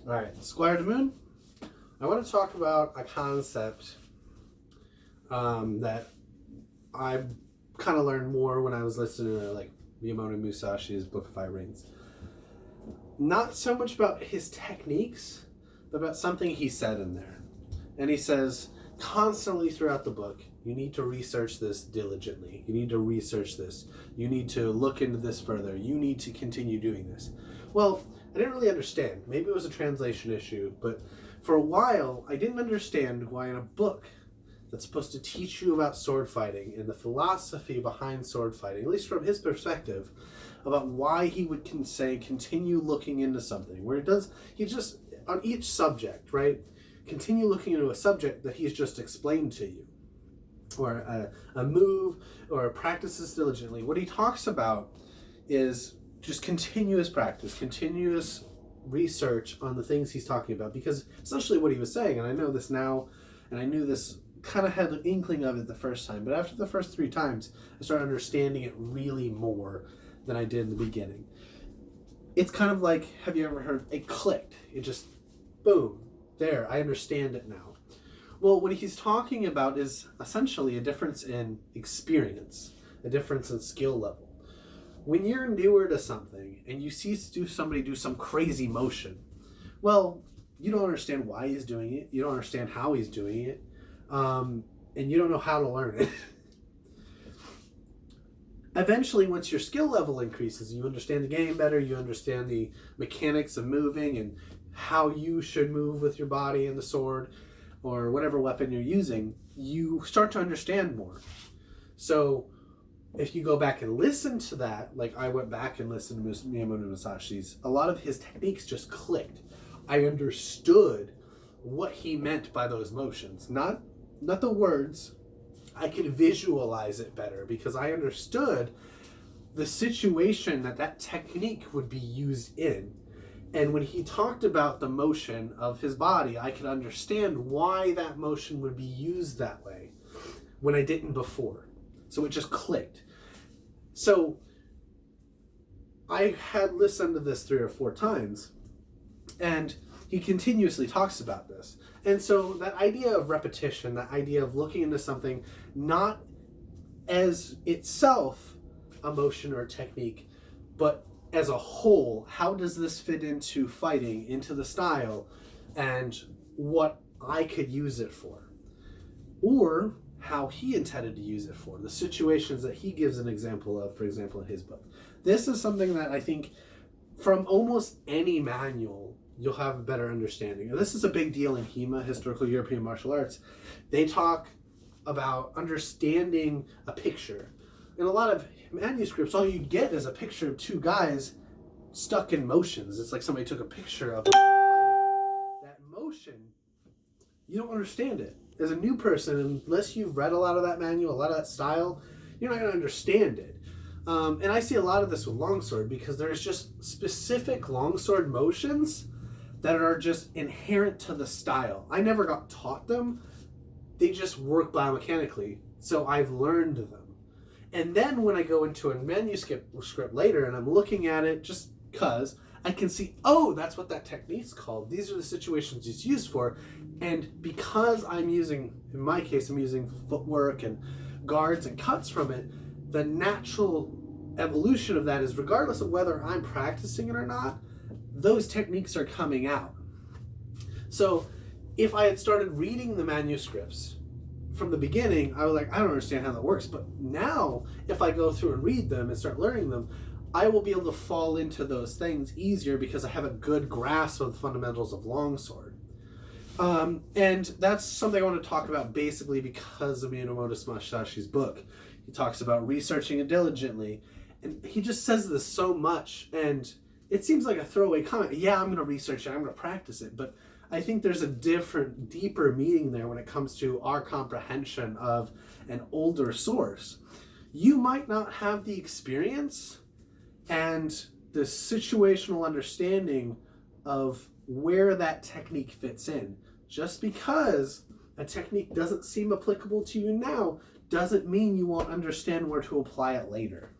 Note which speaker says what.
Speaker 1: All right, Squire to Moon. I want to talk about a concept that I kind of learned more when I was listening to like Myamoto Musashi's Book of Five Rings. Not so much about his techniques, but about something he said in there. And he says constantly throughout the book, you need to research this diligently. You need to research this. You need to look into this further. You need to continue doing this. Well, I didn't really understand. Maybe it was a translation issue, but for a while, I didn't understand why in a book that's supposed to teach you about sword fighting and the philosophy behind sword fighting, at least from his perspective, about why he would say continue looking into something, where he just, on each subject, right, continue looking into a subject that he's just explained to you, or a move, or practices diligently. What he talks about is just continuous practice, continuous research on the things he's talking about, because essentially what he was saying, and I know this now, and I knew this, kind of had an inkling of it the first time, but after the first 3 times, I started understanding it really more than I did in the beginning. It's kind of like, have you ever heard, it clicked, it just, boom, there, I understand it now. Well, what he's talking about is essentially a difference in experience, a difference in skill level. When you're newer to something and you see somebody do some crazy motion, well, you don't understand why he's doing it, you don't understand how he's doing it, and you don't know how to learn it. Eventually, once your skill level increases, you understand the game better, you understand the mechanics of moving and how you should move with your body and the sword or whatever weapon you're using, you start to understand more. So if you go back and listen to that, like I went back and listened to Miyamoto Musashi's, a lot of his techniques just clicked. I understood what he meant by those motions. Not the words. I could visualize it better because I understood the situation that technique would be used in. And when he talked about the motion of his body, I could understand why that motion would be used that way when I didn't before. So it just clicked. So I had listened to this 3 or 4 times, and he continuously talks about this. And so that idea of repetition, that idea of looking into something not as itself a motion or a technique, but as a whole, how does this fit into fighting, into the style, and what I could use it for? Or how he intended to use it for, the situations that he gives an example of, for example, in his book. This is something that I think from almost any manual, you'll have a better understanding. And this is a big deal in HEMA, Historical European Martial Arts. They talk about understanding a picture. In a lot of manuscripts, all you get is a picture of 2 guys stuck in motions. It's like somebody took a picture of them fighting. That motion, you don't understand it. As a new person, unless you've read a lot of that manual, a lot of that style, you're not going to understand it. And I see a lot of this with longsword because there's just specific longsword motions that are just inherent to the style. I never got taught them. They just work biomechanically. So I've learned them. And then when I go into a manuscript later and I'm looking at it just because, I can see, oh, that's what that technique's called. These are the situations it's used for. And because I'm using, in my case, I'm using footwork and guards and cuts from it, the natural evolution of that is regardless of whether I'm practicing it or not, those techniques are coming out. So if I had started reading the manuscripts from the beginning, I was like, I don't understand how that works. But now, if I go through and read them and start learning them, I will be able to fall into those things easier because I have a good grasp of the fundamentals of longsword. And that's something I want to talk about basically because of Miyamoto Musashi's book. He talks about researching it diligently. And he just says this so much, and it seems like a throwaway comment. Yeah, I'm going to research it, I'm going to practice it, but I think there's a different, deeper meaning there when it comes to our comprehension of an older source. You might not have the experience and the situational understanding of where that technique fits in. Just because a technique doesn't seem applicable to you now doesn't mean you won't understand where to apply it later.